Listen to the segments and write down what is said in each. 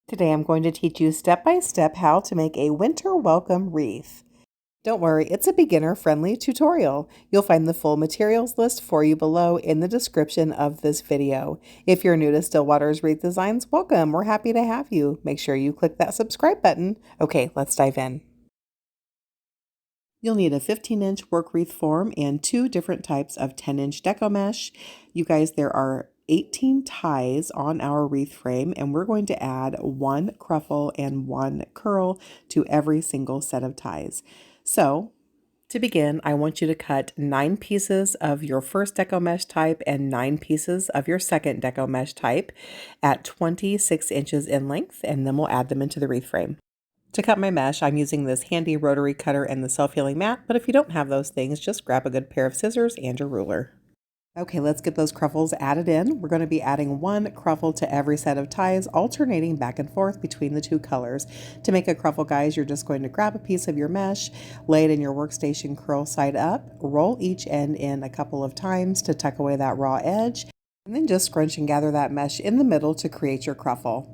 Today I'm going to teach you step by step how to make a winter welcome wreath. Don't worry, it's a beginner-friendly tutorial. You'll find the full materials list for you below in the description of this video. If you're new to Stillwater's Wreath Designs, welcome. We're happy to have you. Make sure you click that subscribe button. Okay, let's dive in. You'll need a 15-inch work wreath form and two different types of 10-inch deco mesh. You guys, there are 18 ties on our wreath frame, and we're going to add one cruffle and one curl to every single set of ties. So to begin, I want you to cut 9 pieces of your first deco mesh type and 9 pieces of your second deco mesh type at 26 inches in length, and then we'll add them into the wreath frame. To cut my mesh, I'm using this handy rotary cutter and the self-healing mat, but if you don't have those things, just grab a good pair of scissors and your ruler. Okay, let's get those cruffles added in. We're going to be adding one cruffle to every set of ties, alternating back and forth between the two colors. To make a cruffle, guys, you're just going to grab a piece of your mesh, lay it in your workstation curl side up, roll each end in a couple of times to tuck away that raw edge, and then just scrunch and gather that mesh in the middle to create your cruffle.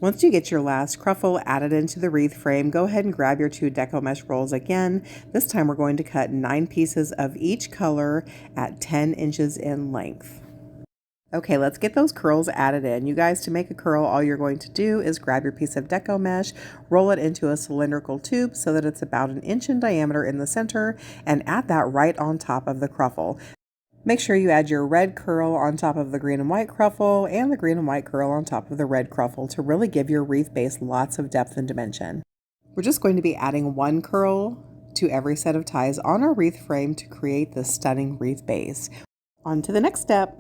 Once you get your last cruffle added into the wreath frame, go ahead and grab your two deco mesh rolls again. This time we're going to cut 9 pieces of each color at 10 inches in length. Okay, let's get those curls added in. You guys, to make a curl, all you're going to do is grab your piece of deco mesh, roll it into a cylindrical tube so that it's about 1 inch in diameter in the center, and add that right on top of the cruffle. Make sure you add your red curl on top of the green and white cruffle and the green and white curl on top of the red cruffle to really give your wreath base lots of depth and dimension. We're just going to be adding one curl to every set of ties on our wreath frame to create this stunning wreath base. On to the next step.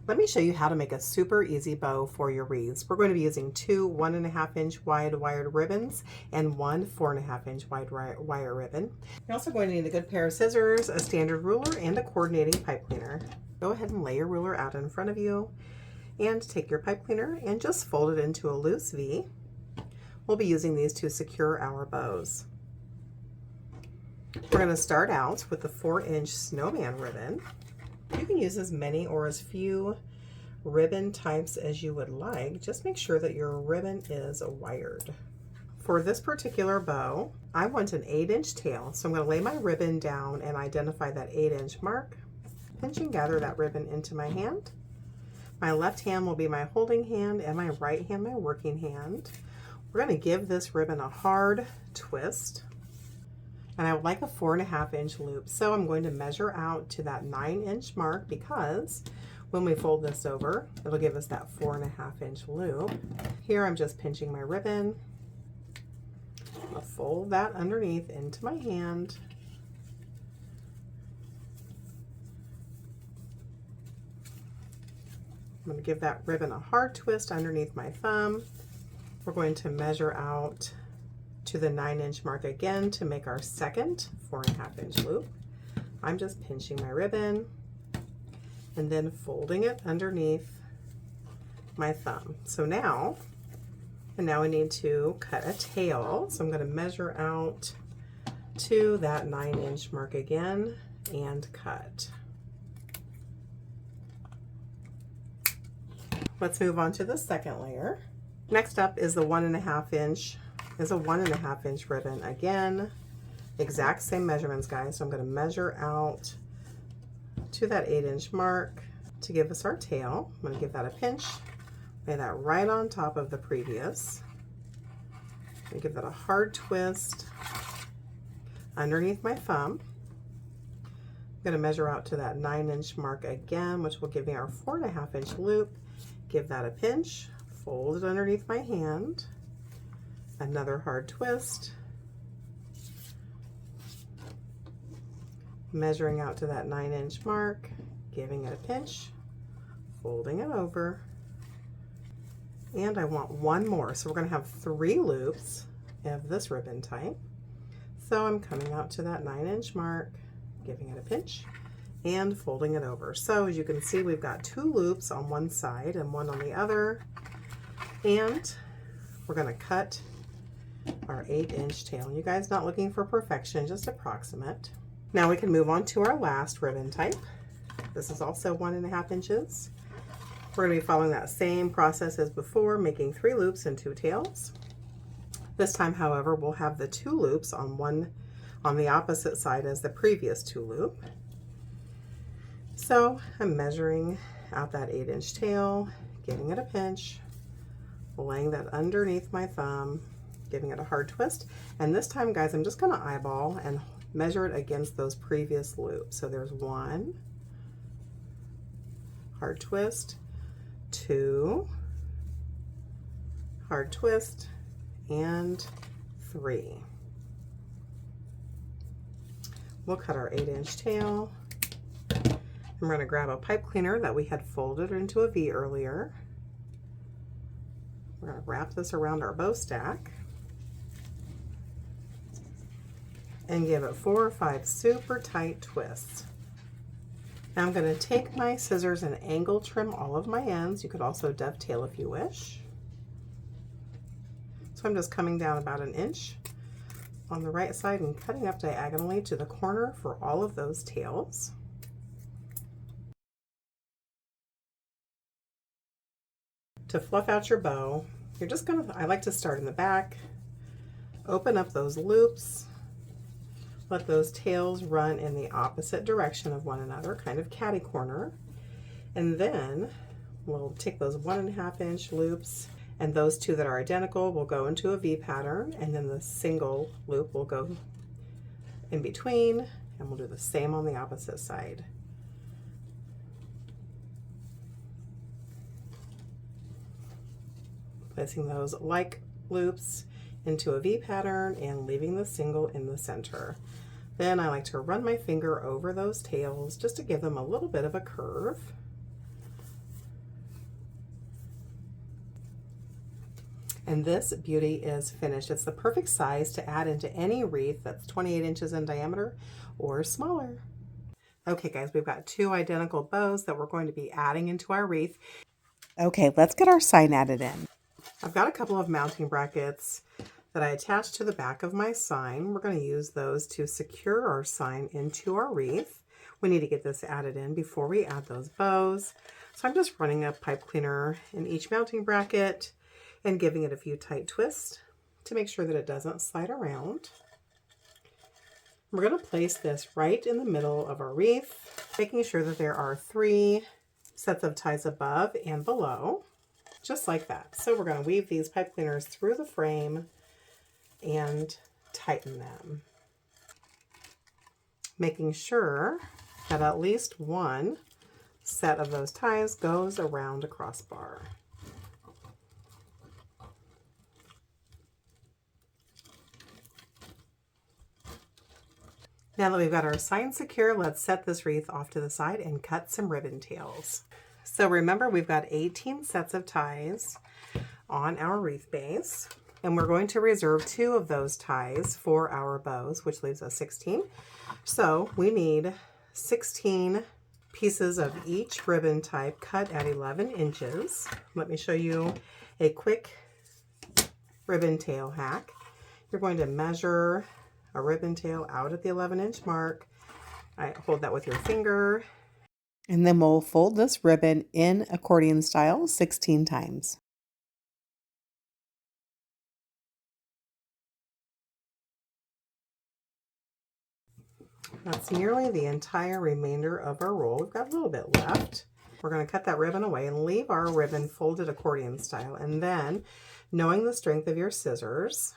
Let me show you how to make a super easy bow for your wreaths. We're going to be using two 1.5 inch wide wired ribbons and one 4.5 inch wide wire ribbon. You're also going to need a good pair of scissors, a standard ruler, and a coordinating pipe cleaner. Go ahead and lay your ruler out in front of you and take your pipe cleaner and just fold it into a loose V. We'll be using these to secure our bows. We're going to start out with the 4-inch Snowman ribbon. You can use as many or as few ribbon types as you would like. Just make sure that your ribbon is wired. For this particular bow, I want an 8-inch tail, so I'm going to lay my ribbon down and identify that 8-inch mark. Pinch and gather that ribbon into my hand. My left hand will be my holding hand and my right hand my working hand. We're going to give this ribbon a hard twist. And I would like a 4.5 inch loop. So I'm going to measure out to that 9-inch mark because when we fold this over, it'll give us that 4.5 inch loop. Here I'm just pinching my ribbon. I'll fold that underneath into my hand. I'm going to give that ribbon a hard twist underneath my thumb. We're going to measure out to the 9-inch mark again to make our second 4.5 inch loop. I'm just pinching my ribbon and then folding it underneath my thumb. So now we need to cut a tail. So I'm going to measure out to that 9-inch mark again and cut. Let's move on to the second layer. Next up is the 1.5 inch is a 1.5 inch ribbon. Again, exact same measurements, guys. So I'm going to measure out to that 8-inch mark to give us our tail. I'm going to give that a pinch, lay that right on top of the previous. And give that a hard twist underneath my thumb. I'm going to measure out to that 9-inch mark again, which will give me our 4.5 inch loop. Give that a pinch, fold it underneath my hand. Another hard twist, measuring out to that 9-inch mark, giving it a pinch, folding it over, and I want one more. So we're going to have 3 loops of this ribbon type. So I'm coming out to that 9-inch mark, giving it a pinch, and folding it over. So as you can see, we've got 2 loops on one side and one on the other, and we're going to cut our 8-inch tail. And you guys, not looking for perfection, just approximate. Now we can move on to our last ribbon type. This is also 1.5 inches. We're going to be following that same process as before, making 3 loops and 2 tails. This time, however, we'll have the 2 loops on the opposite side as the previous 2 loop. So I'm measuring out that 8-inch tail, giving it a pinch, laying that underneath my thumb, giving it a hard twist. And this time, guys, I'm just going to eyeball and measure it against those previous loops. So there's 1, hard twist, 2, hard twist, and 3. We'll cut our 8-inch tail. I'm going to grab a pipe cleaner that we had folded into a V earlier. We're going to wrap this around our bow stack and give it 4 or 5 super tight twists. Now I'm going to take my scissors and angle trim all of my ends. You could also dovetail if you wish. So I'm just coming down about 1 inch on the right side and cutting up diagonally to the corner for all of those tails. To fluff out your bow, you're just going to, I like to start in the back, open up those loops, let those tails run in the opposite direction of one another, kind of catty corner, and then we'll take those 1.5 inch loops, and those 2 that are identical will go into a V pattern, and then the single loop will go in between, and we'll do the same on the opposite side. Placing those like loops into a V pattern and leaving the single in the center. Then I like to run my finger over those tails just to give them a little bit of a curve. And this beauty is finished. It's the perfect size to add into any wreath that's 28 inches in diameter or smaller. Okay guys, we've got 2 identical bows that we're going to be adding into our wreath. Okay, let's get our sign added in. I've got a couple of mounting brackets that I attached to the back of my sign. We're going to use those to secure our sign into our wreath. We need to get this added in before we add those bows. So I'm just running a pipe cleaner in each mounting bracket and giving it a few tight twists to make sure that it doesn't slide around. We're going to place this right in the middle of our wreath, making sure that there are 3 sets of ties above and below, just like that. So we're going to weave these pipe cleaners through the frame and tighten them, making sure that at least 1 set of those ties goes around a crossbar. Now that we've got our sign secure, let's set this wreath off to the side and cut some ribbon tails. So remember, we've got 18 sets of ties on our wreath base, and we're going to reserve 2 of those ties for our bows, which leaves us 16. So we need 16 pieces of each ribbon type cut at 11 inches. Let me show you a quick ribbon tail hack. You're going to measure a ribbon tail out at the 11-inch mark. I hold that with your finger, and then we'll fold this ribbon in accordion style 16 times. That's nearly the entire remainder of our roll. We've got a little bit left. We're going to cut that ribbon away and leave our ribbon folded accordion style. And then, knowing the strength of your scissors,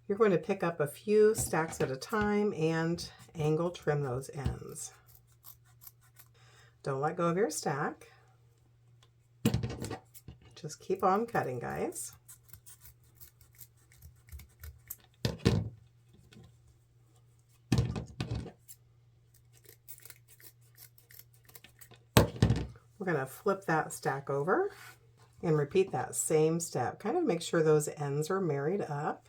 you're going to pick up a few stacks at a time and angle trim those ends. Don't let go of your stack. Just keep on cutting, guys. We're going to flip that stack over and repeat that same step. Kind of make sure those ends are married up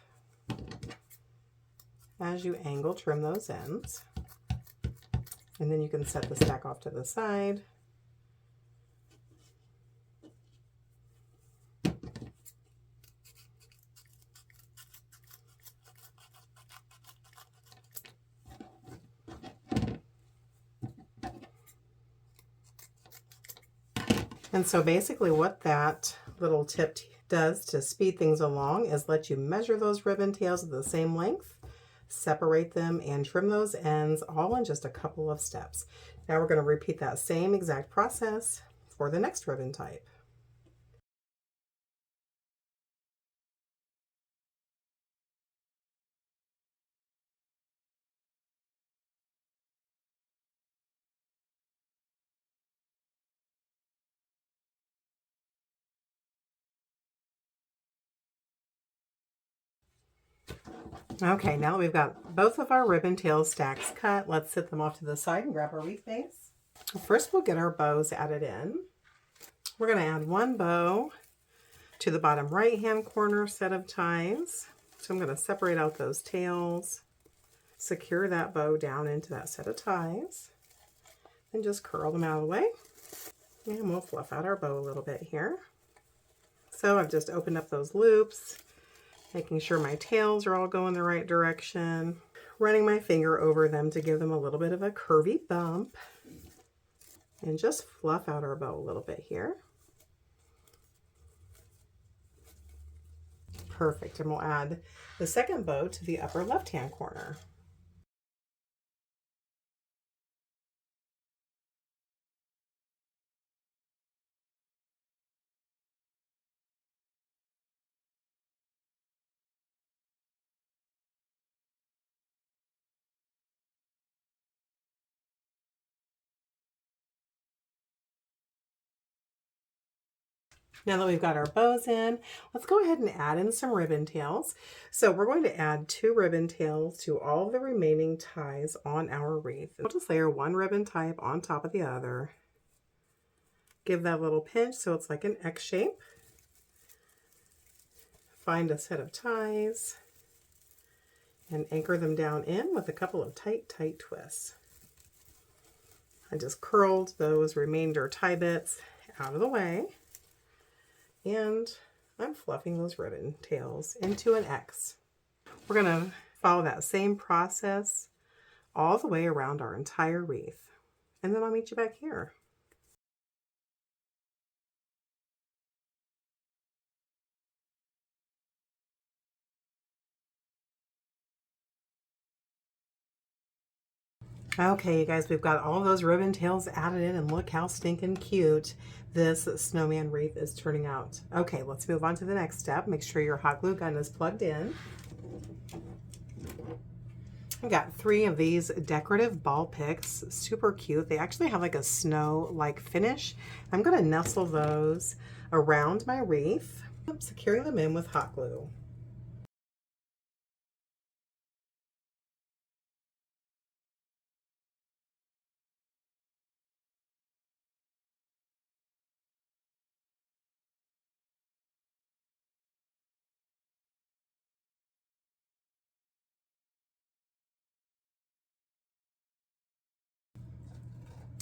as you angle trim those ends. And then you can set the stack off to the side. And so basically what that little tip does to speed things along is let you measure those ribbon tails at the same length, separate them, and trim those ends all in just a couple of steps. Now we're going to repeat that same exact process for the next ribbon type. Okay, now that we've got both of our ribbon tail stacks cut, let's set them off to the side and grab our wreath base. First, we'll get our bows added in. We're going to add one bow to the bottom right-hand corner set of ties. So I'm going to separate out those tails, secure that bow down into that set of ties, and just curl them out of the way. And we'll fluff out our bow a little bit here. So I've just opened up those loops, making sure my tails are all going the right direction, running my finger over them to give them a little bit of a curvy bump, and just fluff out our bow a little bit here. Perfect, and we'll add the second bow to the upper left-hand corner. Now that we've got our bows in, let's go ahead and add in some ribbon tails. So we're going to add 2 ribbon tails to all of the remaining ties on our wreath. We'll just layer one ribbon type on top of the other. Give that a little pinch so it's like an X shape. Find a set of ties and anchor them down in with a couple of tight twists. I just curled those remainder tie bits out of the way. And I'm fluffing those ribbon tails into an X. We're going to follow that same process all the way around our entire wreath. And then I'll meet you back here. Okay, you guys, we've got all those ribbon tails added in, and look how stinking cute this snowman wreath is turning out. Okay, let's move on to the next step. Make sure your hot glue gun is plugged in. I've got 3 of these decorative ball picks, super cute. They actually have like a snow-like finish. I'm going to nestle those around my wreath, securing them in with hot glue.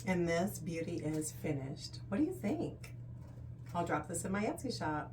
And this beauty is finished. What do you think? I'll drop this in my Etsy shop.